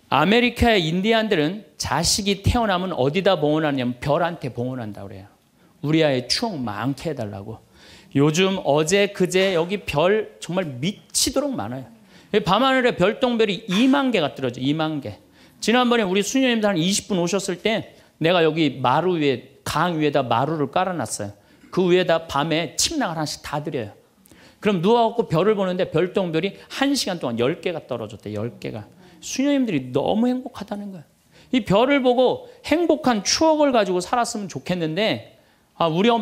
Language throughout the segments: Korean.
아메리카의 인디안들은 자식이 태어나면 어디다 봉헌하냐면 별한테 봉헌한다고 그래요. 우리 아이 추억 많게 해달라고. 요즘 어제 그제 여기 별 정말 미치도록 많아요. 밤하늘에 별똥별이 2만 개가 떨어져. 2만 개. 지난번에 우리 수녀님들 한 20분 오셨을 때 내가 여기 마루 위에, 강 위에다 마루를 깔아놨어요. 그 위에다 밤에 침낭을 하나씩 다 드려요. 그럼 누워갖고 별을 보는데 별똥별이 1시간 동안 10개가 떨어졌대. 10개가. 수녀님들이 너무 행복하다는 거예요. 이 별을 보고 행복한 추억을 가지고 살았으면 좋겠는데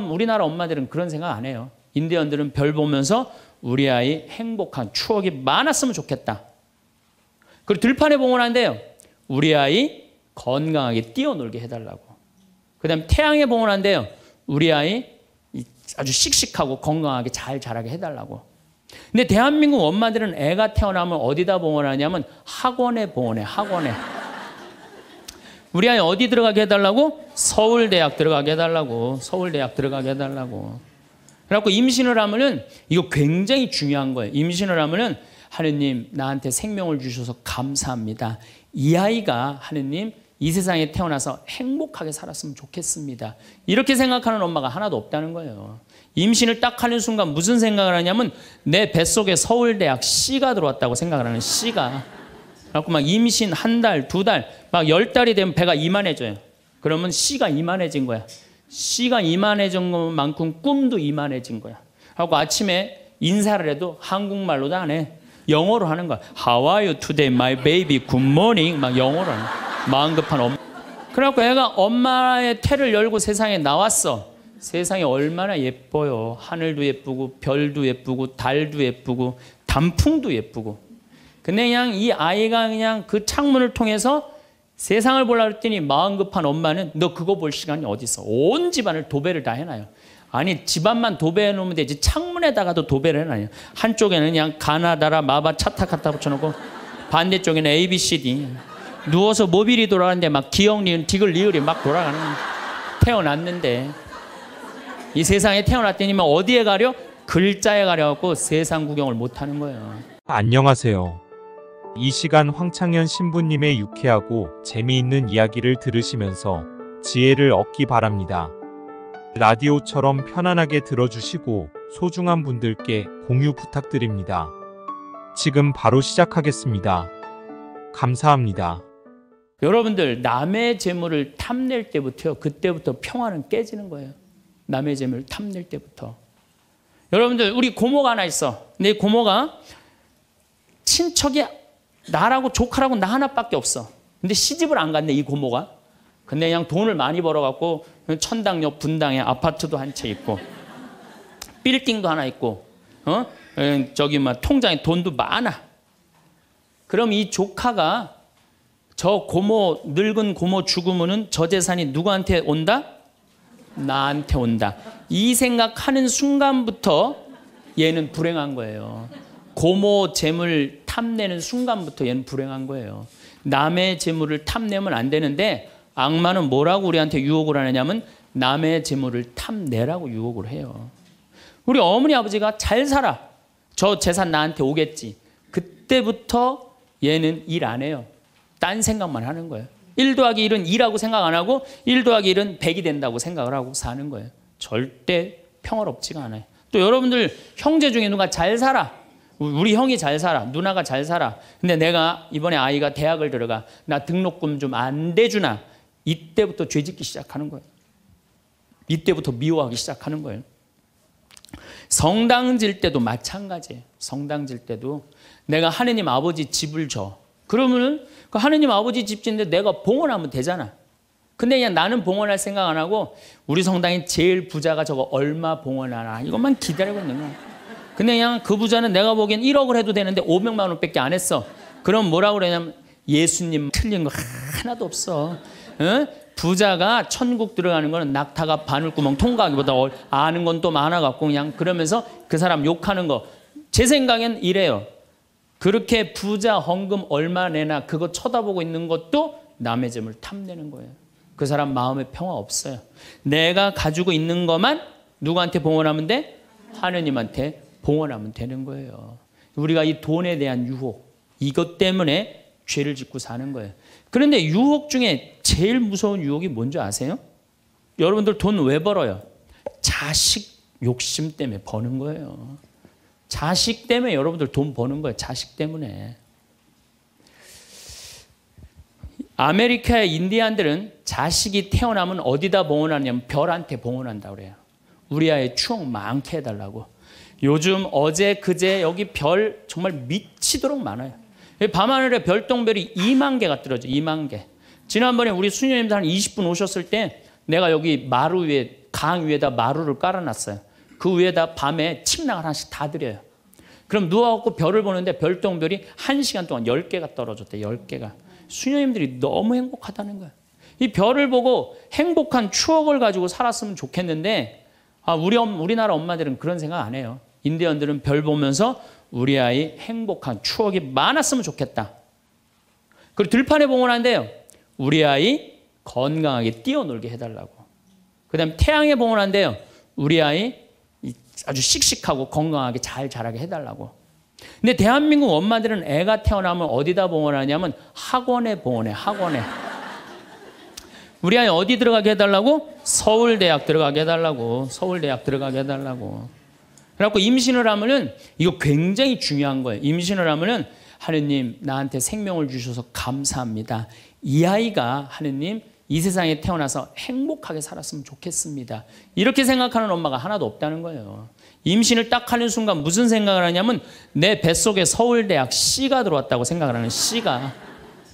우리나라 엄마들은 그런 생각 안 해요. 인디언들은 별 보면서 우리 아이 행복한 추억이 많았으면 좋겠다. 그리고 들판에 봉헌한대요. 우리 아이 건강하게 뛰어놀게 해달라고. 그 다음에 태양에 봉헌한대요. 우리 아이 아주 씩씩하고 건강하게 잘 자라게 해달라고. 근데 대한민국 엄마들은 애가 태어나면 어디다 봉헌하냐면 학원에 봉헌해. 학원에. 우리 아이 어디 들어가게 해달라고? 서울대학 들어가게 해달라고. 서울대학 들어가게 해달라고. 그래갖고 임신을 하면은 이거 굉장히 중요한 거예요. 임신을 하면은 하느님 나한테 생명을 주셔서 감사합니다. 이 아이가 하느님 이 세상에 태어나서 행복하게 살았으면 좋겠습니다. 이렇게 생각하는 엄마가 하나도 없다는 거예요. 임신을 딱 하는 순간 무슨 생각을 하냐면 내 뱃속에 서울대학 C가 들어왔다고 생각을 하는 C가. 그래갖고 막 임신 한 달, 두 달, 막 10달이 되면 배가 이만해져요. 그러면 C가 이만해진 거야. C가 이만해진 것만큼 꿈도 이만해진 거야. 하고 아침에 인사를 해도 한국말로도 안 해. 영어로 하는 거야. How are you today, my baby? Good morning. 막 영어로 하는 거야. 마음 급한 엄마. 그래갖고 애가 엄마의 태를 열고 세상에 나왔어. 세상이 얼마나 예뻐요. 하늘도 예쁘고 별도 예쁘고 달도 예쁘고 단풍도 예쁘고. 근데 그냥 이 아이가 그냥 그 창문을 통해서 세상을 보려고 했더니 마음 급한 엄마는 너 그거 볼 시간이 어디 있어. 온 집안을 도배를 다 해놔요. 아니 집안만 도배해 놓으면 되지 창문에다가도 도배를 해놔요. 한쪽에는 그냥 가나다라 마바 차타 갖다 붙여놓고 반대쪽에는 ABCD. 누워서 모빌이 돌아가는데 막 기억 니은 디귿 리을이 막 돌아가는 거예요. 태어났는데 이 세상에 태어났더니만 어디에 가려? 글자에 가려갖고 세상 구경을 못하는 거예요. 안녕하세요. 이 시간 황창현 신부님의 유쾌하고 재미있는 이야기를 들으시면서 지혜를 얻기 바랍니다. 라디오처럼 편안하게 들어주시고 소중한 분들께 공유 부탁드립니다. 지금 바로 시작하겠습니다. 감사합니다. 여러분들 남의 재물을 탐낼 때부터요. 그때부터 평화는 깨지는 거예요. 남의 재물을 탐낼 때부터. 여러분들 우리 고모가 하나 있어. 근데 고모가 친척이 나라고 조카라고 나 하나밖에 없어. 근데 시집을 안 갔네 이 고모가. 근데 그냥 돈을 많이 벌어갖고 천당역 분당에 아파트도 한 채 있고 빌딩도 하나 있고 저기 막 통장에 돈도 많아. 그럼 이 조카가 저 고모 늙은 고모 죽으면은 저 재산이 누구한테 온다? 나한테 온다. 이 생각하는 순간부터 얘는 불행한 거예요. 고모 재물 탐내는 순간부터 얘는 불행한 거예요. 남의 재물을 탐내면 안 되는데 악마는 뭐라고 우리한테 유혹을 하느냐면 남의 재물을 탐내라고 유혹을 해요. 우리 어머니 아버지가 잘 살아. 저 재산 나한테 오겠지. 그때부터 얘는 일 안 해요. 딴 생각만 하는 거예요. 1 더하기 1은 2라고 생각 안 하고 1 더하기 1은 100이 된다고 생각을 하고 사는 거예요. 절대 평화롭지가 않아요. 또 여러분들 형제 중에 누가 잘 살아. 우리 형이 잘 살아. 누나가 잘 살아. 근데 내가 이번에 아이가 대학을 들어가. 나 등록금 좀 안 대주나. 이때부터 죄짓기 시작하는 거예요. 이때부터 미워하기 시작하는 거예요. 성당 질 때도 마찬가지예요. 성당 질 때도 내가 하느님 아버지 집을 줘. 그러면은 그 하느님 아버지 집 짓는데 내가 봉헌하면 되잖아. 근데 그냥 나는 봉헌할 생각 안 하고 우리 성당에 제일 부자가 저거 얼마 봉헌하나 이것만 기다리고 있는 거야. 근데 그냥 그 부자는 내가 보기엔 1억을 해도 되는데 500만 원밖에 안 했어. 그럼 뭐라고 그러냐면 예수님 틀린 거 하나도 없어. 응? 부자가 천국 들어가는 거는 낙타가 바늘구멍 통과하기보다 아는 건 또 많아갖고 그냥 그러면서 그 사람 욕하는 거. 제 생각엔 이래요. 그렇게 부자 헌금 얼마 내나 그거 쳐다보고 있는 것도 남의 재물 탐내는 거예요. 그 사람 마음에 평화 없어요. 내가 가지고 있는 것만 누구한테 봉헌하면 돼? 하느님한테 봉헌하면 되는 거예요. 우리가 이 돈에 대한 유혹 이것 때문에 죄를 짓고 사는 거예요. 그런데 유혹 중에 제일 무서운 유혹이 뭔지 아세요? 여러분들 돈 왜 벌어요? 자식 욕심 때문에 버는 거예요. 자식 때문에 여러분들 돈 버는 거예요. 자식 때문에. 아메리카의 인디안들은 자식이 태어나면 어디다 봉헌하냐면 별한테 봉헌한다고 그래요. 우리 아이 추억 많게 해달라고. 요즘 어제 그제 여기 별 정말 미치도록 많아요. 밤하늘에 별똥별이 2만 개가 떨어져. 2만 개. 지난번에 우리 수녀님들 한 20분 오셨을 때 내가 여기 마루 위에 강 위에다 마루를 깔아놨어요. 그 위에다 밤에 침낭 하나씩 다 드려요. 그럼 누워갖고 별을 보는데 별똥별이 1시간 동안 10개가 떨어졌대. 10개가. 수녀님들이 너무 행복하다는 거예요. 이 별을 보고 행복한 추억을 가지고 살았으면 좋겠는데 우리나라 엄마들은 그런 생각 안 해요. 인디언들은 별 보면서 우리 아이 행복한 추억이 많았으면 좋겠다. 그리고 들판에 봉헌한대요. 우리 아이 건강하게 뛰어놀게 해달라고. 그 다음에 태양에 봉헌한대요. 우리 아이 아주 씩씩하고 건강하게 잘 자라게 해달라고. 근데 대한민국 엄마들은 애가 태어나면 어디다 봉헌하냐면 학원에 봉헌해. 학원에. 우리 아이 어디 들어가게 해달라고? 서울대학 들어가게 해달라고. 서울대학 들어가게 해달라고. 그래갖고 임신을 하면은 이거 굉장히 중요한 거예요. 임신을 하면은 하느님 나한테 생명을 주셔서 감사합니다. 이 아이가 하느님 이 세상에 태어나서 행복하게 살았으면 좋겠습니다. 이렇게 생각하는 엄마가 하나도 없다는 거예요. 임신을 딱 하는 순간 무슨 생각을 하냐면 내 뱃속에 서울대학 C가 들어왔다고 생각을 하는 C가.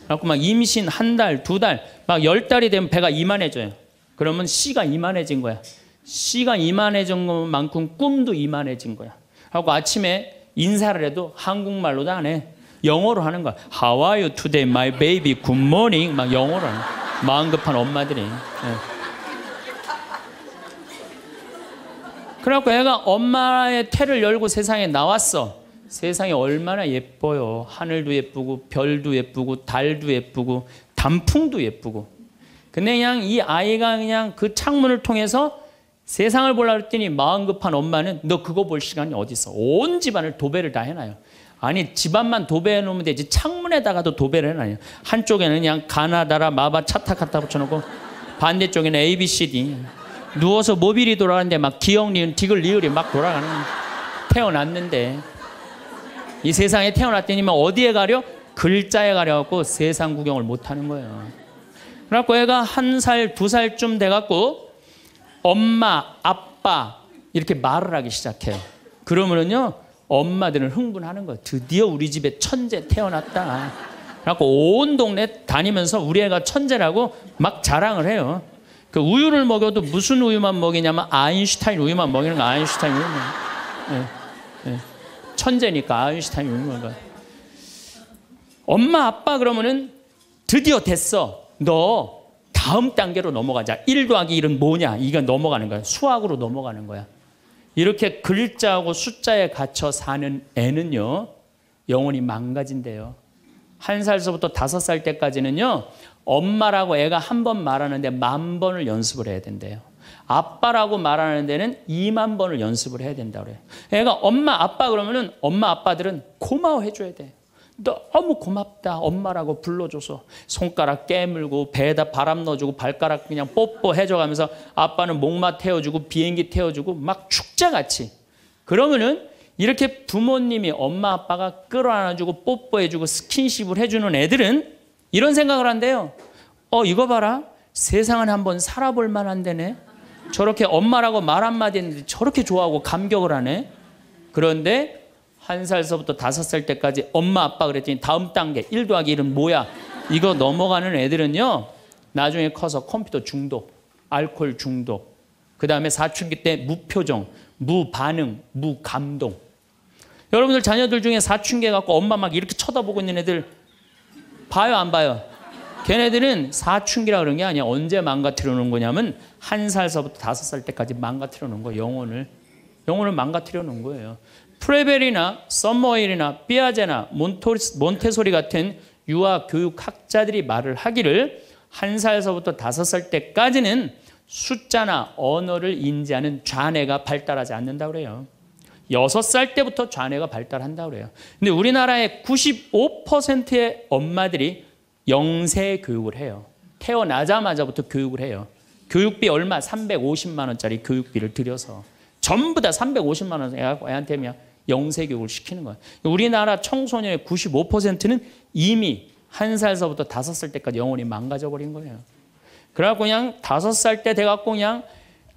그래갖고 막 임신 한 달, 두 달, 막 10달이 되면 배가 이만해져요. 그러면 C가 이만해진 거야. C가 이만해진 것만큼 꿈도 이만해진 거야. 하고 아침에 인사를 해도 한국말로도 안 해. 영어로 하는 거야. How are you today, my baby? Good morning. 막 영어로 하는 거야. 마음 급한 엄마들이. 네. 그래갖고 애가 엄마의 태를 열고 세상에 나왔어. 세상이 얼마나 예뻐요. 하늘도 예쁘고 별도 예쁘고 달도 예쁘고 단풍도 예쁘고. 근데 그냥 이 아이가 그냥 그 창문을 통해서 세상을 보려고 했더니 마음 급한 엄마는 너 그거 볼 시간이 어디 있어. 온 집안을 도배를 다 해놔요. 아니 집안만 도배해 놓으면 되지 창문에다가도 도배를 해놔요. 한쪽에는 그냥 가나다라 마바 차타 갖다 붙여놓고 반대쪽에는 ABCD. 누워서 모빌이 돌아가는데 막 기억 니은 디귿 리을이 막 돌아가는. 태어났는데 이 세상에 태어났더니 어디에 가려? 글자에 가려갖고 세상 구경을 못하는 거예요. 그래갖고 애가 1살, 2살쯤 돼갖고 엄마, 아빠 이렇게 말을 하기 시작해요. 그러면은요 엄마들은 흥분하는 거예요. 드디어 우리 집에 천재 태어났다. 그래갖고 온 동네 다니면서 우리 애가 천재라고 막 자랑을 해요. 그 우유를 먹여도 무슨 우유만 먹이냐면 아인슈타인 우유만 먹이는 거. 아인슈타인 우유만. 네. 천재니까 아인슈타인 우유만 먹어. 엄마 아빠 그러면은 드디어 됐어. 너 다음 단계로 넘어가자. 1 더하기 1은 뭐냐? 이거 넘어가는 거야. 수학으로 넘어가는 거야. 이렇게 글자하고 숫자에 갇혀 사는 애는요 영혼이 망가진대요. 1살서부터 5살 때까지는요 엄마라고 애가 한 번 말하는데 10,000번을 연습을 해야 된대요. 아빠라고 말하는 데는 20,000번을 연습을 해야 된다고 그래요. 애가 엄마 아빠 그러면은 엄마 아빠들은 고마워해 줘야 돼. 너무 고맙다 엄마라고 불러줘서. 손가락 깨물고 배에다 바람 넣어주고 발가락 그냥 뽀뽀해줘가면서 아빠는 목마 태워주고 비행기 태워주고 막 축제같이. 그러면은 이렇게 부모님이 엄마 아빠가 끌어안아주고 뽀뽀해주고 스킨십을 해주는 애들은 이런 생각을 한대요. 이거 봐라. 세상은 한번 살아볼 만한 데네. 저렇게 엄마라고 말 한마디 했는데 저렇게 좋아하고 감격을 하네. 그런데 1살서부터 5살 때까지 엄마 아빠 그랬더니 다음 단계 1 더하기 1은 뭐야? 이거 넘어가는 애들은요 나중에 커서 컴퓨터 중독, 알코올 중독, 그 다음에 사춘기 때 무표정, 무반응, 무감동. 여러분들 자녀들 중에 사춘기 갖고 엄마 막 이렇게 쳐다보고 있는 애들 봐요 안 봐요? 걔네들은 사춘기라 그런 게 아니야. 언제 망가뜨려 놓은 거냐면 1살서부터 5살 때까지 망가뜨려 놓은 거예요. 영혼을 망가뜨려 놓은 거예요. 프레벨이나 썸머힐이나 삐아제나 몬테소리 같은 유아 교육학자들이 말을 하기를 1살서부터 5살 때까지는 숫자나 언어를 인지하는 좌뇌가 발달하지 않는다고 그래요. 6살 때부터 좌뇌가 발달한다고 그래요. 근데 우리나라의 95%의 엄마들이 영세 교육을 해요. 태어나자마자부터 교육을 해요. 교육비 얼마? 350만 원짜리 교육비를 들여서 전부 다 350만 원 애한테 그냥 영세 교육을 시키는 거예요. 우리나라 청소년의 95%는 이미 1살서부터 5살 때까지 영혼이 망가져 버린 거예요. 그래갖고 그냥 5살 때 돼갖고 그냥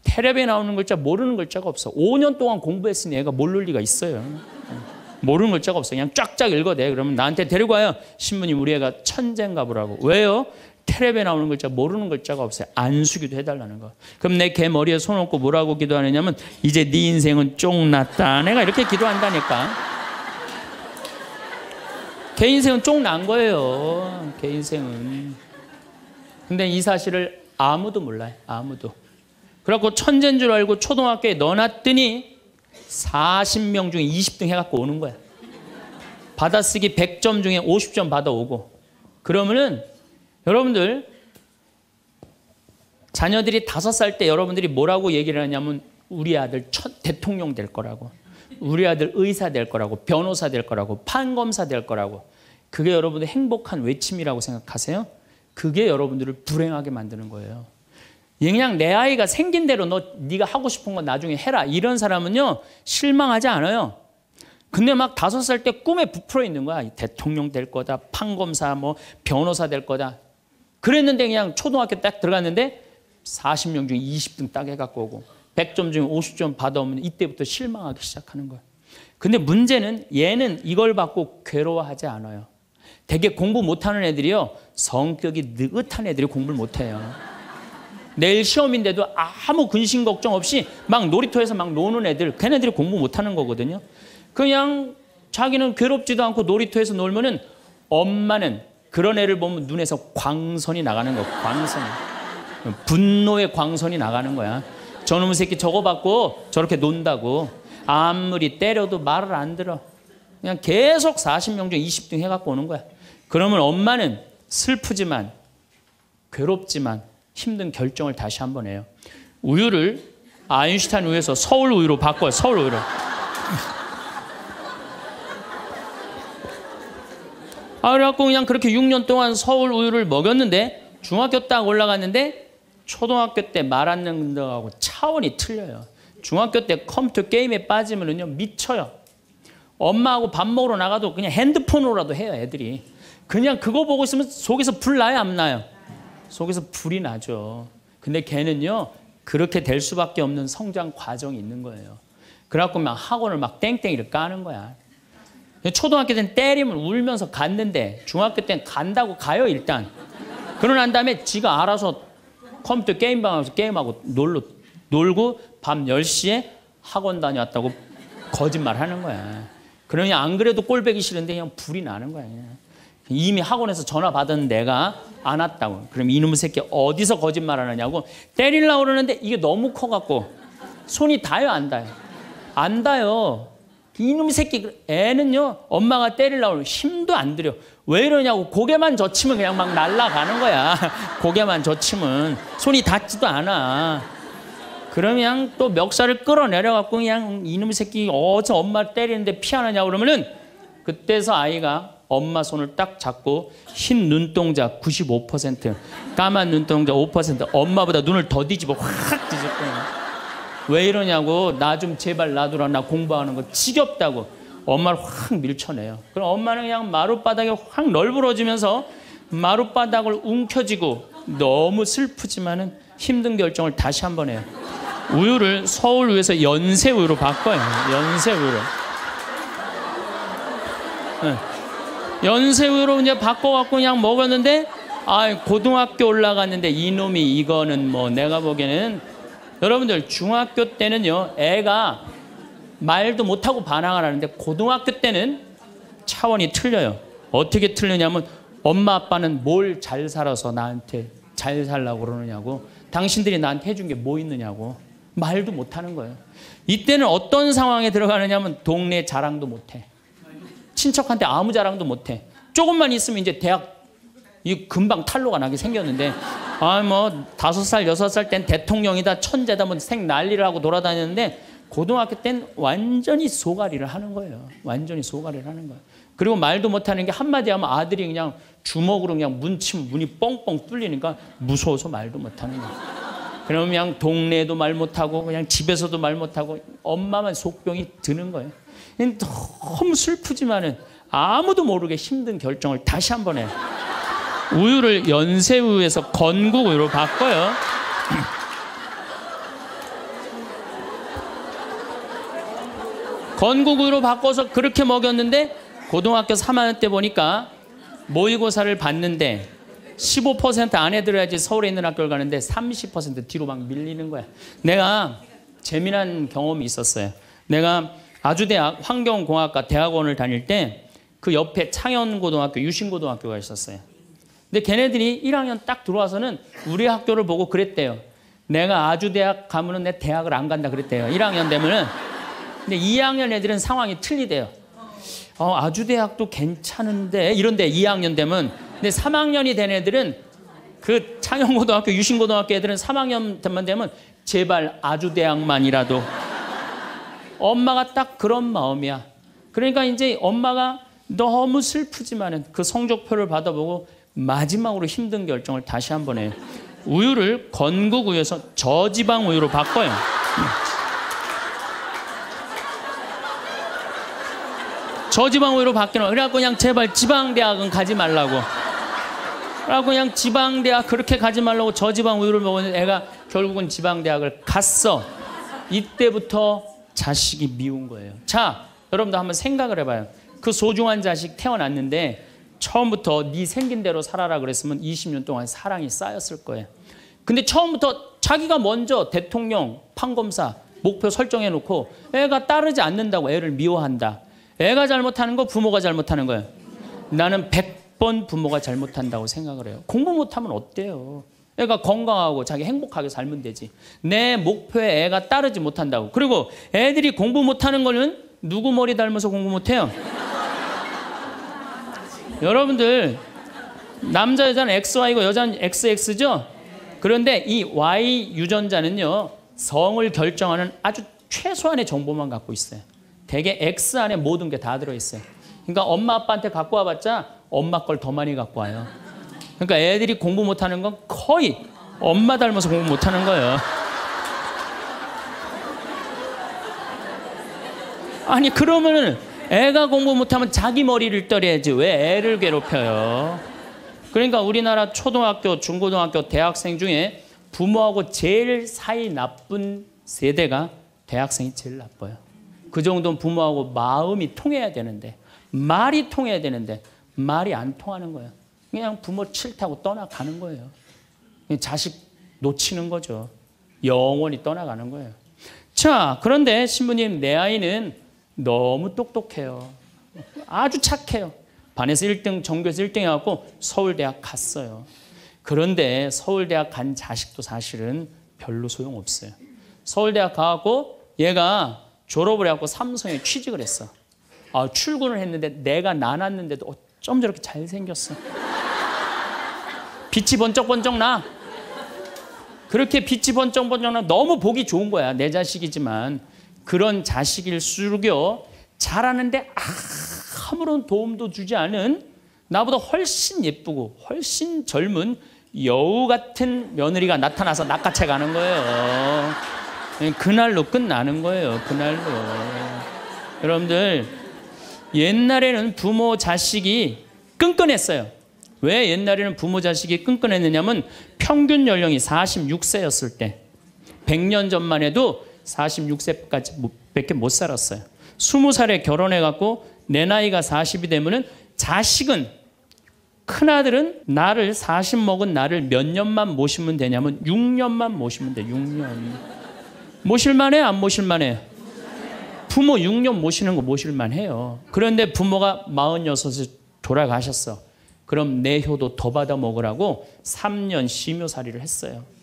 텔레비에 나오는 글자 모르는 글자가 없어. 5년 동안 공부했으니 애가 모를 리가 있어요. 모르는 글자가 없어. 그냥 쫙쫙 읽어대. 그러면 나한테 데리고 와요. 신부님 우리 애가 천재인가 보라고. 왜요? 텔레비에 나오는 글자 모르는 글자가 없어요. 안수기도 해달라는 거. 그럼 내 개 머리에 손 얹고 뭐라고 기도하느냐면 이제 네 인생은 쫑났다. 내가 이렇게 기도한다니까. 개 인생은 쫑난 거예요. 개 인생은. 근데 이 사실을 아무도 몰라요. 아무도. 그래갖고 천재인 줄 알고 초등학교에 넣어놨더니 40명 중에 20등 해갖고 오는 거야. 받아쓰기 100점 중에 50점 받아오고. 그러면은 여러분들 자녀들이 5살 때 여러분들이 뭐라고 얘기를 하냐면 우리 아들 대통령 될 거라고, 우리 아들 의사 될 거라고, 변호사 될 거라고, 판검사 될 거라고. 그게 여러분들 행복한 외침이라고 생각하세요? 그게 여러분들을 불행하게 만드는 거예요. 그냥 내 아이가 생긴 대로 네가 하고 싶은 거 나중에 해라 이런 사람은요 실망하지 않아요. 근데 막 5살 때 꿈에 부풀어 있는 거야. 대통령 될 거다, 판검사, 뭐 변호사 될 거다. 그랬는데 그냥 초등학교 딱 들어갔는데 40명 중에 20등 딱 해갖고 오고 100점 중에 50점 받아오면 이때부터 실망하기 시작하는 거야. 근데 문제는 얘는 이걸 받고 괴로워하지 않아요. 되게 공부 못하는 애들이요 성격이 느긋한 애들이 공부를 못해요. 내일 시험인데도 아무 근심 걱정 없이 막 놀이터에서 막 노는 애들, 걔네들이 공부 못하는 거거든요. 그냥 자기는 괴롭지도 않고 놀이터에서 놀면은 엄마는 그런 애를 보면 눈에서 광선이 나가는 거야. 광선이. 분노의 광선이 나가는 거야. 저놈의 새끼 저거 받고 저렇게 논다고. 아무리 때려도 말을 안 들어. 그냥 계속 40명 중에 20등 해갖고 오는 거야. 그러면 엄마는 슬프지만 괴롭지만 힘든 결정을 다시 한번 해요. 우유를 아인슈타인 우유에서 서울 우유로 바꿔요. 서울 우유로. 그래갖고 그냥 그렇게 6년 동안 서울 우유를 먹였는데 중학교 딱 올라갔는데 초등학교 때 말 안 듣는 거하고 차원이 틀려요. 중학교 때 컴퓨터 게임에 빠지면은요 미쳐요. 엄마하고 밥 먹으러 나가도 그냥 핸드폰으로라도 해요. 애들이. 그냥 그거 보고 있으면 속에서 불 나요 안 나요? 속에서 불이 나죠. 근데 걔는요 그렇게 될 수밖에 없는 성장 과정이 있는 거예요. 그래갖고 막 학원을 막 땡땡이를 까는 거야. 초등학교 때는 때리면 울면서 갔는데 중학교 때는 간다고 가요 일단. 그러고 난 다음에 지가 알아서 컴퓨터 게임방 가서 게임하고 놀고 밤 10시에 학원 다녀왔다고 거짓말 하는 거야. 그러냐 안 그래도 꼴보기 싫은데 그냥 불이 나는 거야. 그냥. 이미 학원에서 전화 받은 내가 안 왔다고. 그럼 이놈의 새끼 어디서 거짓말 하느냐고 때리려고 그러는데 이게 너무 커갖고 손이 닿아요 안 닿아요? 안 닿아요. 이놈의 새끼 애는요 엄마가 때리려고 하면 힘도 안 들여. 왜 이러냐고 고개만 젖히면 그냥 막 날아가는 거야. 고개만 젖히면 손이 닿지도 않아. 그러면 또 멱살을 끌어내려갖고 그냥 이놈의 새끼 어디서 엄마를 때리는데 피하느냐고 그러면은 그때서 아이가 엄마 손을 딱 잡고 흰 눈동자 95%, 까만 눈동자 5%, 엄마보다 눈을 더 뒤집어 확 뒤집고. 왜 이러냐고 나 좀 제발 놔두라 나 공부하는 거 지겹다고 엄마를 확 밀쳐내요. 그럼 엄마는 그냥 마룻바닥에 확 널브러지면서 마룻바닥을 움켜쥐고 너무 슬프지만은 힘든 결정을 다시 한번 해요. 우유를 서울 우유에서 연세 우유로 바꿔요. 연세 우유로. 네. 연세 우유로 이제 바꿔갖고 그냥 먹었는데 고등학교 올라갔는데 이놈이 이거는 뭐 내가 보기에는 여러분들 중학교 때는요 애가 말도 못하고 반항을 하는데 고등학교 때는 차원이 틀려요. 어떻게 틀리냐면 엄마 아빠는 뭘 잘 살아서 나한테 잘 살라고 그러느냐고, 당신들이 나한테 해준 게 뭐 있느냐고 말도 못하는 거예요. 이때는 어떤 상황에 들어가느냐면 동네 자랑도 못해. 친척한테 아무 자랑도 못해. 조금만 있으면 이제 대학 이 금방 탈로가 나게 생겼는데 뭐 5살 6살 땐 대통령이다 천재다 뭐 생 난리를 하고 돌아다녔는데 고등학교 땐 완전히 소가리를 하는 거예요. 완전히 소가리를 하는 거예요. 그리고 말도 못하는 게 한마디 하면 아들이 그냥 주먹으로 그냥 문치면 문이 뻥뻥 뚫리니까 무서워서 말도 못하는 거예요. 그러면 그냥 동네에도 말 못하고 그냥 집에서도 말 못하고 엄마만 속병이 드는 거예요. 너무 슬프지만은 아무도 모르게 힘든 결정을 다시 한번 해요. 우유를 연세우유에서 건국우유로 바꿔요. 건국우유로 바꿔서 그렇게 먹였는데 고등학교 3학년 때 보니까 모의고사를 봤는데 15% 안에 들어야지 서울에 있는 학교를 가는데 30% 뒤로 막 밀리는 거야. 내가 재미난 경험이 있었어요. 내가 아주대학 환경공학과 대학원을 다닐 때 그 옆에 창현고등학교, 유신고등학교가 있었어요. 근데 걔네들이 1학년 딱 들어와서는 우리 학교를 보고 그랬대요. 내가 아주대학 가면은 내 대학을 안 간다 그랬대요. 1학년 되면은. 근데 2학년 애들은 상황이 틀리대요. 아주대학도 괜찮은데 이런데 2학년 되면. 근데 3학년이 된 애들은 그 창현고등학교, 유신고등학교 애들은 3학년만 되면 제발 아주대학만이라도. 엄마가 딱 그런 마음이야. 그러니까 이제 엄마가 너무 슬프지만은 그 성적표를 받아보고 마지막으로 힘든 결정을 다시 한번 해요. 우유를 건국우유에서 저지방 우유로 바꿔요. 저지방 우유로 바뀌는. 그래갖고 그냥 제발 지방대학은 가지 말라고. 그래갖고 그냥 지방대학 그렇게 가지 말라고 저지방 우유를 먹었는데 애가 결국은 지방대학을 갔어. 이때부터 자식이 미운 거예요. 자, 여러분도 한번 생각을 해봐요. 그 소중한 자식 태어났는데 처음부터 네 생긴 대로 살아라 그랬으면 20년 동안 사랑이 쌓였을 거예요. 근데 처음부터 자기가 먼저 대통령, 판검사 목표 설정해놓고 애가 따르지 않는다고 애를 미워한다. 애가 잘못하는 거 부모가 잘못하는 거예요. 나는 100번 부모가 잘못한다고 생각을 해요. 공부 못하면 어때요? 애가 건강하고 자기 행복하게 살면 되지. 내 목표에 애가 따르지 못한다고. 그리고 애들이 공부 못하는 거는 누구 머리 닮아서 공부 못해요? 여러분들 남자 여자는 XY고 여자는 XX죠? 그런데 이 Y 유전자는요 성을 결정하는 아주 최소한의 정보만 갖고 있어요. 대개 X 안에 모든 게 다 들어있어요. 그러니까 엄마 아빠한테 갖고 와봤자 엄마 걸 더 많이 갖고 와요. 그러니까 애들이 공부 못하는 건 거의 엄마 닮아서 공부 못하는 거예요. 아니 그러면은 애가 공부 못하면 자기 머리를 떨어야지 왜 애를 괴롭혀요? 그러니까 우리나라 초등학교, 중고등학교, 대학생 중에 부모하고 제일 사이 나쁜 세대가 대학생이 제일 나빠요. 그 정도는 부모하고 마음이 통해야 되는데 말이 통해야 되는데 말이 안 통하는 거예요. 그냥 부모 싫다고 떠나가는 거예요. 자식 놓치는 거죠. 영원히 떠나가는 거예요. 자, 그런데 신부님 내 아이는 너무 똑똑해요. 아주 착해요. 반에서 1등, 전교에서 1등 해갖고 서울대학 갔어요. 그런데 서울대학 간 자식도 사실은 별로 소용없어요. 서울대학 가갖고 얘가 졸업을 해갖고 삼성에 취직을 했어. 출근을 했는데 내가 나눴는데도 어쩜 저렇게 잘생겼어. 빛이 번쩍번쩍 나. 그렇게 빛이 번쩍번쩍 나. 너무 보기 좋은 거야. 내 자식이지만. 그런 자식일수록요 잘하는데 아무런 도움도 주지 않은 나보다 훨씬 예쁘고 훨씬 젊은 여우 같은 며느리가 나타나서 낚아채 가는 거예요. 그날로 끝나는 거예요. 그날로. 여러분들 옛날에는 부모 자식이 끈끈했어요. 왜 옛날에는 부모 자식이 끈끈했느냐면 평균 연령이 46세였을 때 100년 전만 해도 46세까지 못 살았어요. 20살에 결혼해갖고 내 나이가 40이 되면은 자식은 큰아들은 나를 40 먹은 나를 몇 년만 모시면 되냐면 6년만 모시면 돼. 6년. 모실만해? 안 모실만해? 부모 6년 모시는 거 모실만해요. 그런데 부모가 46에 돌아가셨어. 그럼 내 효도 더 받아 먹으라고 3년 심효살이를 했어요.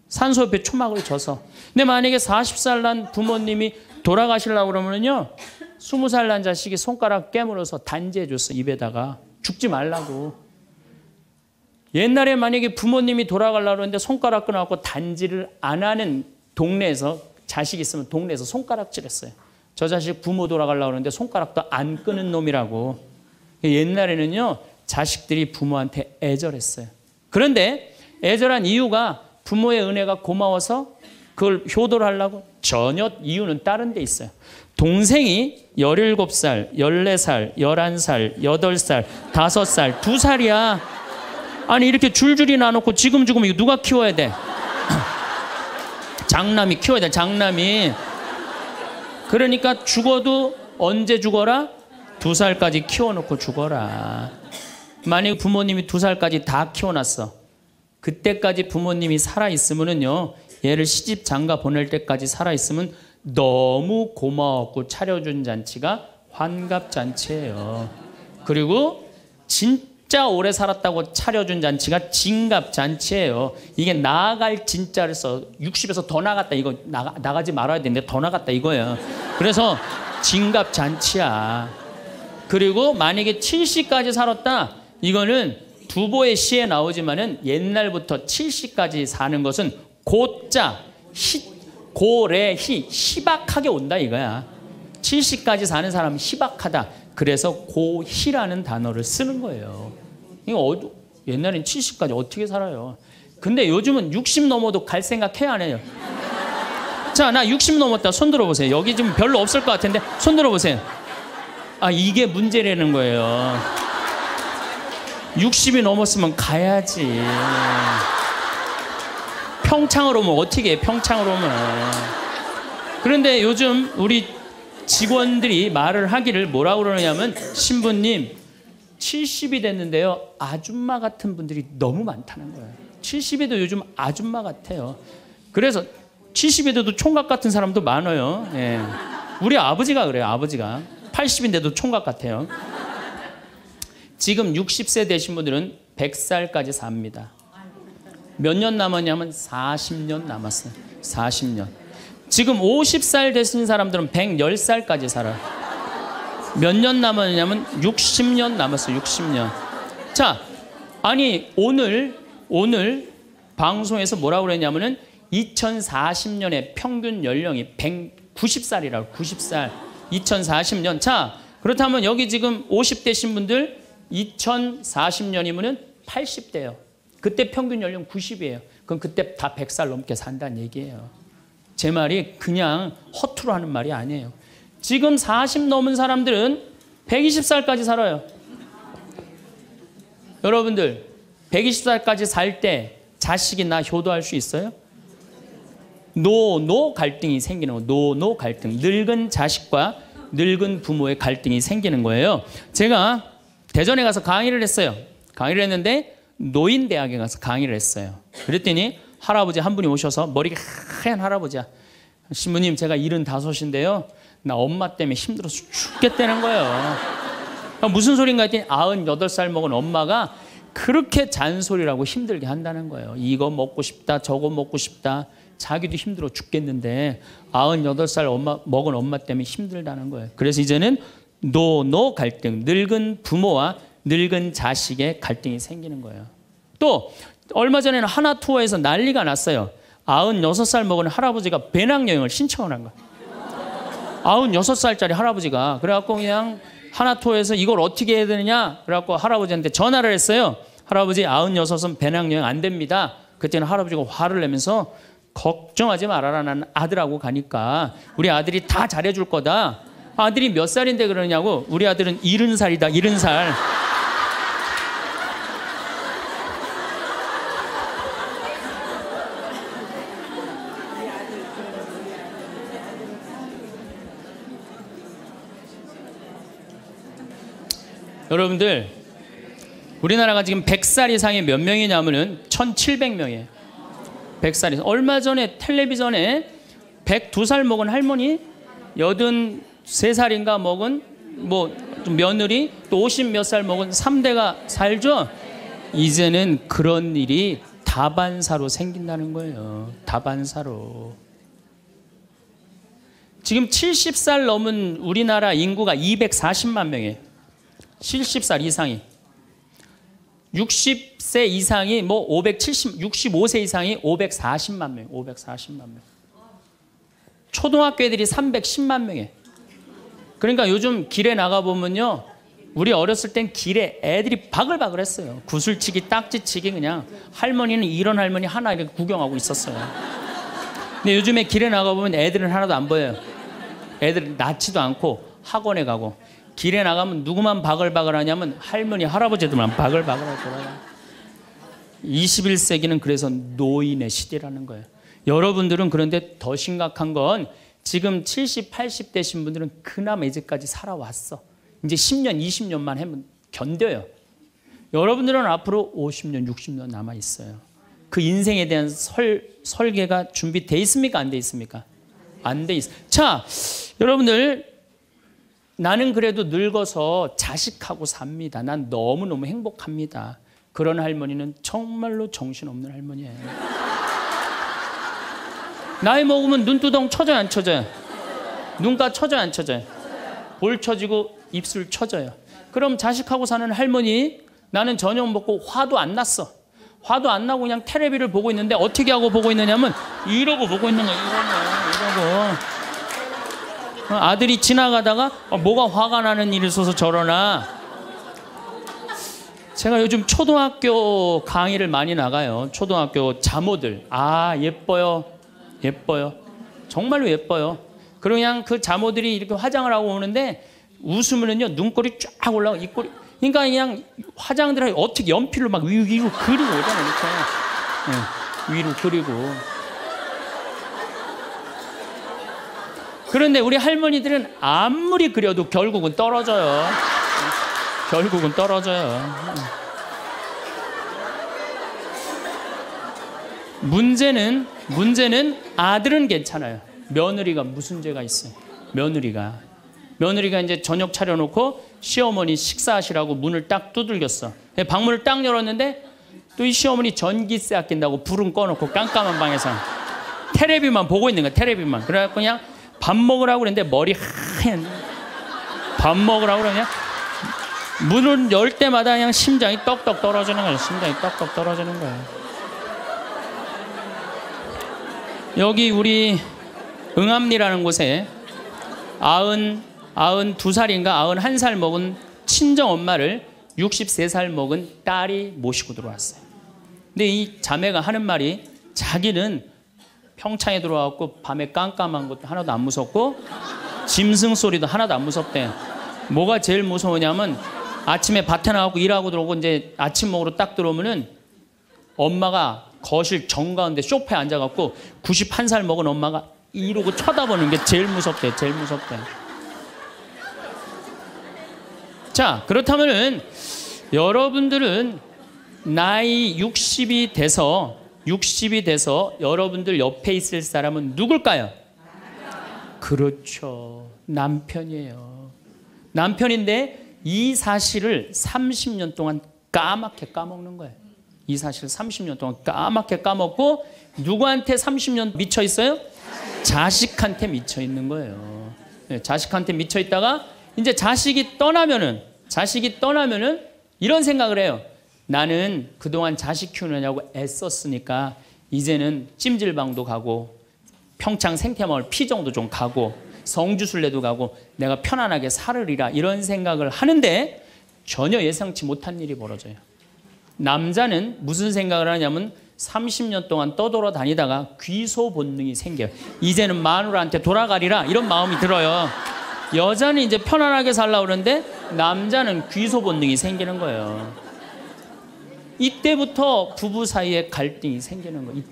산소호흡에 초막을 져서. 근데 만약에 40살 난 부모님이 돌아가시려고 그러면요 20살 난 자식이 손가락 깨물어서 단지해 줬어. 입에다가. 죽지 말라고. 옛날에 만약에 부모님이 돌아가려고 하는데 손가락 끊어갖고 단지를 안 하는 동네에서 자식 있으면 동네에서 손가락질했어요. 저 자식 부모 돌아가려고 그러는데 손가락도 안 끄는 놈이라고. 옛날에는요, 자식들이 부모한테 애절했어요. 그런데 애절한 이유가 부모의 은혜가 고마워서 그걸 효도를 하려고? 전혀 이유는 다른 데 있어요. 동생이 17살, 14살, 11살, 8살, 5살, 2살이야. 아니 이렇게 줄줄이 나놓고 지금 이거 누가 키워야 돼? 장남이 키워야 돼. 장남이. 그러니까 죽어도 언제 죽어라? 2살까지 키워놓고 죽어라. 만약 부모님이 2살까지 다 키워놨어. 그때까지 부모님이 살아있으면은요, 얘를 시집 장가 보낼 때까지 살아있으면 너무 고마웠고 차려준 잔치가 환갑잔치예요. 그리고 진짜 오래 살았다고 차려준 잔치가 진갑잔치예요. 이게 나아갈 진짜를 써. 60에서 더 나갔다. 이거 나가지 말아야 되는데 더 나갔다 이거예요. 그래서 진갑잔치야. 그리고 만약에 70까지 살았다. 이거는 두보의 시에 나오지만은 옛날부터 70까지 사는 것은 고자, 고래희, 희박하게 온다 이거야. 70까지 사는 사람은 희박하다. 그래서 고희라는 단어를 쓰는 거예요. 이거 옛날엔 70까지 어떻게 살아요? 근데 요즘은 60 넘어도 갈 생각 해야 안 해요? 자, 나 60 넘었다. 손 들어보세요. 여기 좀 별로 없을 것 같은데 손 들어보세요. 아, 이게 문제라는 거예요. 60이 넘었으면 가야지. 평창으로 오면 어떻게 해? 평창으로 오면. 그런데 요즘 우리 직원들이 말을 하기를 뭐라고 그러냐면, 신부님 70이 됐는데요, 아줌마 같은 분들이 너무 많다는 거예요. 70에도 요즘 아줌마 같아요. 그래서 70에도 총각 같은 사람도 많아요. 예. 우리 아버지가 그래요. 아버지가 80인데도 총각 같아요. 지금 60세 되신 분들은 100살까지 삽니다. 몇 년 남았냐면 40년 남았어요. 40년. 지금 50살 되신 사람들은 110살까지 살아요. 몇 년 남았냐면 60년 남았어요. 60년. 자, 아니 오늘 방송에서 뭐라고 그랬냐면은 2040년에 평균 연령이 190살이라고. 90살. 2040년. 자, 그렇다면 여기 지금 50대신 분들 2040년이면은 80대예요. 그때 평균 연령 90이에요. 그럼 그때 다 100살 넘게 산다는 얘기예요. 제 말이 그냥 허투루 하는 말이 아니에요. 지금 40 넘은 사람들은 120살까지 살아요. 여러분들 120살까지 살 때 자식이 나 효도할 수 있어요? 노 갈등이 생기는 거예요. 노 갈등. 늙은 자식과 늙은 부모의 갈등이 생기는 거예요. 제가 대전에 가서 강의를 했어요. 강의를 했는데 노인대학에 가서 강의를 했어요. 그랬더니 할아버지 한 분이 오셔서, 머리가 하얀 할아버지야. 신부님, 제가 75인데요. 나 엄마 때문에 힘들어서 죽겠다는 거예요. 무슨 소린가 했더니 98살 먹은 엄마가 그렇게 잔소리라고 힘들게 한다는 거예요. 이거 먹고 싶다, 저거 먹고 싶다. 자기도 힘들어 죽겠는데 98살 먹은 엄마 때문에 힘들다는 거예요. 그래서 이제는 노 갈등, 늙은 부모와 늙은 자식의 갈등이 생기는 거예요. 또 얼마 전에는 하나 투어에서 난리가 났어요. 96살 먹은 할아버지가 배낭여행을 신청을 한 거예요. 96살짜리 할아버지가. 그래갖고 그냥 하나 투어에서 이걸 어떻게 해야 되느냐, 그래갖고 할아버지한테 전화를 했어요. 할아버지 96은 배낭여행 안 됩니다. 그때는 할아버지가 화를 내면서, 걱정하지 말아라, 난 아들하고 가니까 우리 아들이 다 잘해줄 거다. 아들이 몇 살인데 그러냐고. 우리 아들은 70살이다 70살. 여러분들, 우리나라가 지금 100살 이상이 몇 명이냐면은 1700명이에요. 100살 이상. 얼마 전에 텔레비전에 102살 먹은 할머니, 83살인가 먹은 며느리, 또 50 몇 살 먹은 3대가 살죠. 이제는 그런 일이 다반사로 생긴다는 거예요. 다반사로. 지금 70살 넘은 우리나라 인구가 240만 명이에요. 70살 이상이. 60세 이상이 65세 이상이 540만 명. 540만 명. 초등학교 애들이 310만 명이에요. 그러니까 요즘 길에 나가보면요. 우리 어렸을 땐 길에 애들이 바글바글했어요. 구슬치기, 딱지치기 그냥. 할머니는 이런 할머니 하나 이렇게 구경하고 있었어요. 근데 요즘에 길에 나가보면 애들은 하나도 안 보여요. 애들은 낳지도 않고 학원에 가고. 길에 나가면 누구만 바글바글 하냐면 할머니, 할아버지들만 바글바글하고 돌아요. 21세기는 그래서 노인의 시대라는 거예요. 여러분들은 그런데 더 심각한 건 지금 70, 80 되신 분들은 그나마 이제까지 살아왔어. 이제 10년, 20년만 하면 견뎌요. 여러분들은 앞으로 50년, 60년 남아있어요. 그 인생에 대한 설계가 준비되어 있습니까? 안 돼 있습니까? 안 돼 있어. 자, 여러분들 나는 그래도 늙어서 자식하고 삽니다. 난 너무너무 행복합니다. 그런 할머니는 정말로 정신없는 할머니예요. 나이 먹으면 눈두덩 쳐져요, 안 쳐져요? 눈가 쳐져요, 안 쳐져요? 볼 쳐지고 입술 쳐져요. 그럼 자식하고 사는 할머니, 나는 저녁 먹고 화도 안 났어. 화도 안 나고 그냥 텔레비를 보고 있는데 어떻게 하고 보고 있느냐면 이러고 보고 있는 거예요. 이러고. 아들이 지나가다가 뭐가 화가 나는 일이 있어서 저러나. 제가 요즘 초등학교 강의를 많이 나가요. 초등학교 자모들. 아, 예뻐요. 예뻐요. 정말로 예뻐요. 그리고 그냥 그 자모들이 이렇게 화장을 하고 오는데 웃으면은요, 눈꼬리 쫙 올라가고 입꼬리. 그러니까 그냥 화장들이 어떻게 연필로 막 위로 그리고 오잖아요. 이렇게. 네, 위로 그리고. 그런데 우리 할머니들은 아무리 그려도 결국은 떨어져요. 결국은 떨어져요. 문제는 아들은 괜찮아요. 며느리가 무슨 죄가 있어요? 며느리가 이제 저녁 차려놓고 시어머니 식사하시라고 문을 딱 두들겼어. 방문을 딱 열었는데 또 이 시어머니 전기세 아낀다고 불은 꺼놓고 깜깜한 방에서 텔레비만 보고 있는 거야. 텔레비만. 그래갖고 그냥 밥 먹으라고 그랬는데 머리 하얀. 밥 먹으라고 그러냐? 문을 열 때마다 그냥 심장이 떡떡 떨어지는 거예요. 심장이 떡떡 떨어지는 거예요. 여기 우리 응암리라는 곳에 92살인가 91살 먹은 친정 엄마를 63살 먹은 딸이 모시고 들어왔어요. 근데 이 자매가 하는 말이 자기는 평창에 들어와갖고 밤에 깜깜한 것도 하나도 안 무섭고 짐승 소리도 하나도 안 무섭대. 뭐가 제일 무서우냐면 아침에 밭에 나가고 일하고 들어오고 이제 아침 먹으러 딱 들어오면은 엄마가 거실 정가운데 소파에 앉아갖고 91살 먹은 엄마가 이러고 쳐다보는 게 제일 무섭대. 제일 무섭대. 자, 그렇다면은 여러분들은 나이 60이 돼서 여러분들 옆에 있을 사람은 누굴까요? 그렇죠. 남편이에요. 남편인데 이 사실을 30년 동안 까맣게 까먹는 거예요. 이 사실을 30년 동안 까맣게 까먹고 누구한테 30년 미쳐 있어요? 자식한테 미쳐 있는 거예요. 네, 자식한테 미쳐 있다가 이제 자식이 떠나면은 이런 생각을 해요. 나는 그동안 자식 키우느냐고 애썼으니까 이제는 찜질방도 가고 평창 생태마을 피정도 좀 가고 성주순례도 가고 내가 편안하게 살으리라 이런 생각을 하는데 전혀 예상치 못한 일이 벌어져요. 남자는 무슨 생각을 하냐면 30년 동안 떠돌아다니다가 귀소 본능이 생겨요. 이제는 마누라한테 돌아가리라 이런 마음이 들어요. 여자는 이제 편안하게 살려고 그러는데 남자는 귀소 본능이 생기는 거예요. 이때부터 부부 사이에 갈등이 생기는 거예요.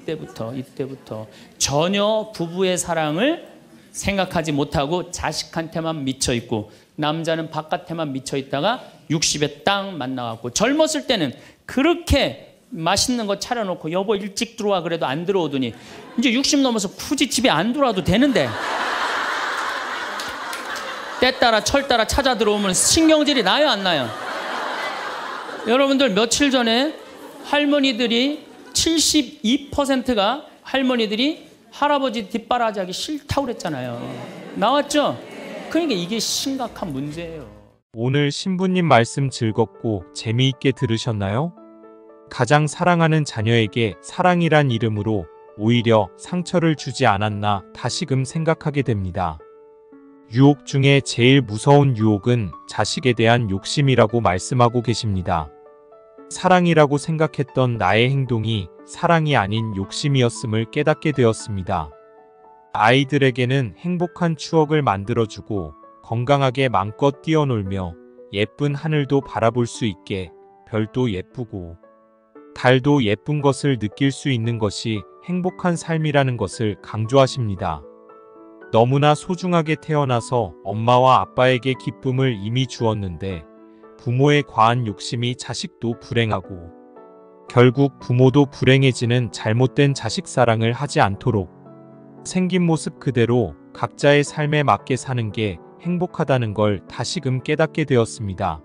이때부터 전혀 부부의 사랑을 생각하지 못하고 자식한테만 미쳐 있고 남자는 바깥에만 미쳐 있다가 60에 딱 만나갖고 젊었을 때는 그렇게 맛있는 거 차려놓고 여보 일찍 들어와 그래도 안 들어오더니 이제 60 넘어서 굳이 집에 안 들어와도 되는데 때 따라 철 따라 찾아 들어오면 신경질이 나요 안 나요? 여러분들 며칠 전에 할머니들이 72%가 할머니들이 할아버지 뒷바라지 하기 싫다고 그랬잖아요. 나왔죠? 그러니까 이게 심각한 문제예요. 오늘 신부님 말씀 즐겁고 재미있게 들으셨나요? 가장 사랑하는 자녀에게 사랑이란 이름으로 오히려 상처를 주지 않았나 다시금 생각하게 됩니다. 유혹 중에 제일 무서운 유혹은 자식에 대한 욕심이라고 말씀하고 계십니다. 사랑이라고 생각했던 나의 행동이 사랑이 아닌 욕심이었음을 깨닫게 되었습니다. 아이들에게는 행복한 추억을 만들어주고 건강하게 마음껏 뛰어놀며 예쁜 하늘도 바라볼 수 있게 별도 예쁘고 달도 예쁜 것을 느낄 수 있는 것이 행복한 삶이라는 것을 강조하십니다. 너무나 소중하게 태어나서 엄마와 아빠에게 기쁨을 이미 주었는데 부모의 과한 욕심이 자식도 불행하고 결국 부모도 불행해지는 잘못된 자식 사랑을 하지 않도록 생긴 모습 그대로 각자의 삶에 맞게 사는 게 행복하다는 걸 다시금 깨닫게 되었습니다.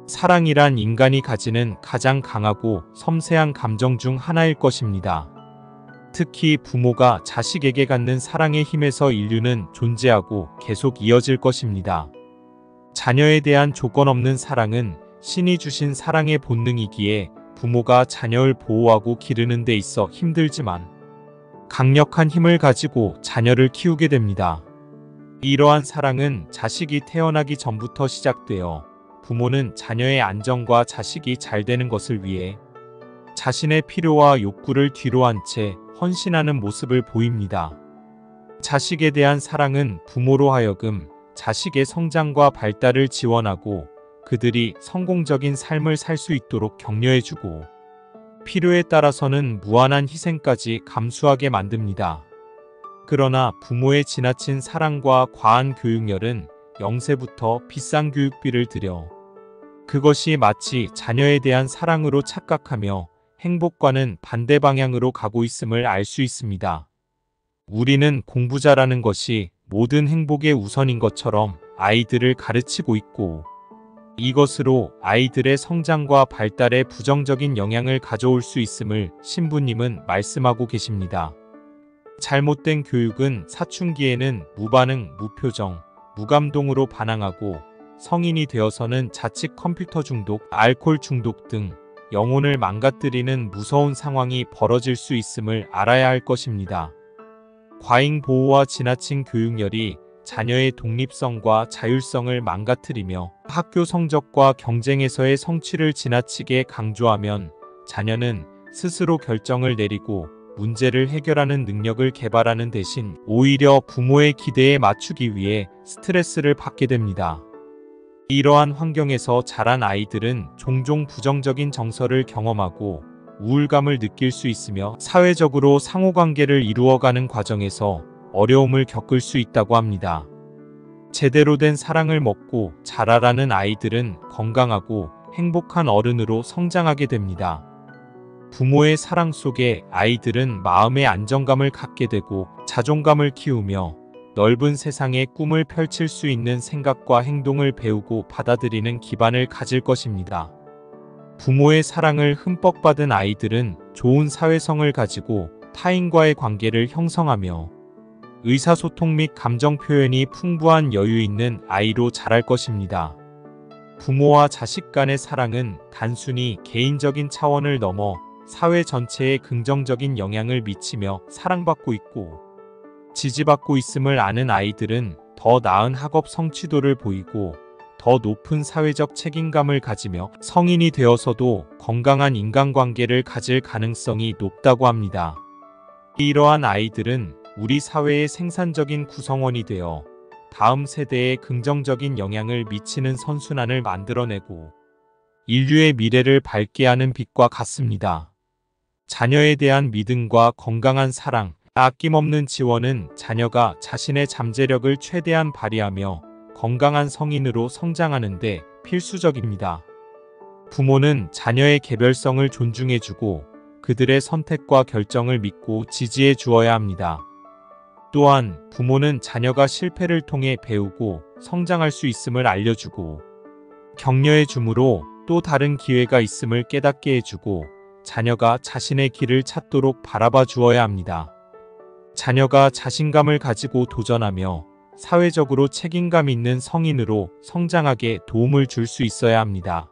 사랑이란 인간이 가지는 가장 강하고 섬세한 감정 중 하나일 것입니다. 특히 부모가 자식에게 갖는 사랑의 힘에서 인류는 존재하고 계속 이어질 것입니다. 자녀에 대한 조건 없는 사랑은 신이 주신 사랑의 본능이기에 부모가 자녀를 보호하고 기르는 데 있어 힘들지만 강력한 힘을 가지고 자녀를 키우게 됩니다. 이러한 사랑은 자식이 태어나기 전부터 시작되어 부모는 자녀의 안정과 자식이 잘 되는 것을 위해 자신의 필요와 욕구를 뒤로 한 채 헌신하는 모습을 보입니다. 자식에 대한 사랑은 부모로 하여금 자식의 성장과 발달을 지원하고 그들이 성공적인 삶을 살 수 있도록 격려해주고 필요에 따라서는 무한한 희생까지 감수하게 만듭니다. 그러나 부모의 지나친 사랑과 과한 교육열은 0세부터 비싼 교육비를 들여 그것이 마치 자녀에 대한 사랑으로 착각하며 행복과는 반대 방향으로 가고 있음을 알 수 있습니다. 우리는 공부 잘하는 것이 모든 행복의 우선인 것처럼 아이들을 가르치고 있고 이것으로 아이들의 성장과 발달에 부정적인 영향을 가져올 수 있음을 신부님은 말씀하고 계십니다. 잘못된 교육은 사춘기에는 무반응, 무표정, 무감동으로 반항하고 성인이 되어서는 자칫 컴퓨터 중독, 알코올 중독 등 영혼을 망가뜨리는 무서운 상황이 벌어질 수 있음을 알아야 할 것입니다. 과잉 보호와 지나친 교육열이 자녀의 독립성과 자율성을 망가뜨리며 학교 성적과 경쟁에서의 성취를 지나치게 강조하면 자녀는 스스로 결정을 내리고 문제를 해결하는 능력을 개발하는 대신 오히려 부모의 기대에 맞추기 위해 스트레스를 받게 됩니다. 이러한 환경에서 자란 아이들은 종종 부정적인 정서를 경험하고 우울감을 느낄 수 있으며 사회적으로 상호관계를 이루어가는 과정에서 어려움을 겪을 수 있다고 합니다. 제대로 된 사랑을 먹고 자라라는 아이들은 건강하고 행복한 어른으로 성장하게 됩니다. 부모의 사랑 속에 아이들은 마음의 안정감을 갖게 되고 자존감을 키우며 넓은 세상에 꿈을 펼칠 수 있는 생각과 행동을 배우고 받아들이는 기반을 가질 것입니다. 부모의 사랑을 흠뻑 받은 아이들은 좋은 사회성을 가지고 타인과의 관계를 형성하며 의사소통 및 감정 표현이 풍부한 여유 있는 아이로 자랄 것입니다. 부모와 자식 간의 사랑은 단순히 개인적인 차원을 넘어 사회 전체에 긍정적인 영향을 미치며 사랑받고 있고 지지받고 있음을 아는 아이들은 더 나은 학업 성취도를 보이고 더 높은 사회적 책임감을 가지며 성인이 되어서도 건강한 인간관계를 가질 가능성이 높다고 합니다. 이러한 아이들은 우리 사회의 생산적인 구성원이 되어 다음 세대에 긍정적인 영향을 미치는 선순환을 만들어내고 인류의 미래를 밝게 하는 빛과 같습니다. 자녀에 대한 믿음과 건강한 사랑, 아낌없는 지원은 자녀가 자신의 잠재력을 최대한 발휘하며 건강한 성인으로 성장하는 데 필수적입니다. 부모는 자녀의 개별성을 존중해주고 그들의 선택과 결정을 믿고 지지해 주어야 합니다. 또한 부모는 자녀가 실패를 통해 배우고 성장할 수 있음을 알려주고 격려해 주므로 또 다른 기회가 있음을 깨닫게 해주고 자녀가 자신의 길을 찾도록 바라봐 주어야 합니다. 자녀가 자신감을 가지고 도전하며 사회적으로 책임감 있는 성인으로 성장하게 도움을 줄 수 있어야 합니다.